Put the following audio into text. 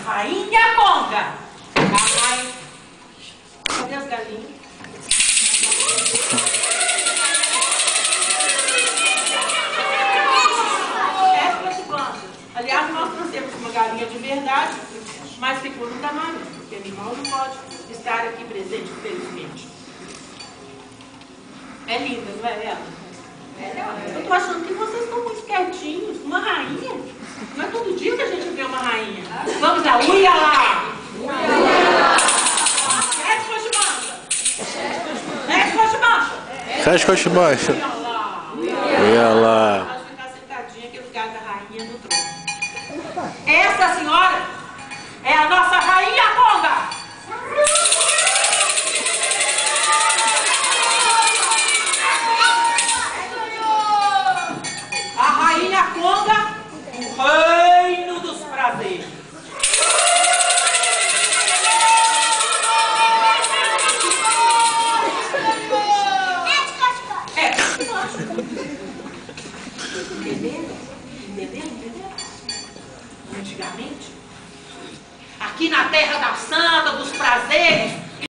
Rainha Conga. Cadê as galinhas? Aliás, nós trouxemos uma galinha de verdade, mas ficou no camarim, porque animal não pode estar aqui presente, infelizmente. É linda, não é ela? Eu tô achando que vocês estão muito quietinhos. Uma rainha? Não é todo dia que a gente vê uma rainha. Vamos lá, uia lá! Fecha com a mancha! Fecha com a mancha! Fecha com a mancha! Uia lá! Pode ficar sentadinha que é o lugar da rainha no trono. Essa senhora é a nossa Rainha Conga! A Rainha Conga, o reino dos prazeres. Entenderam? Antigamente, aqui na terra da santa, dos prazeres,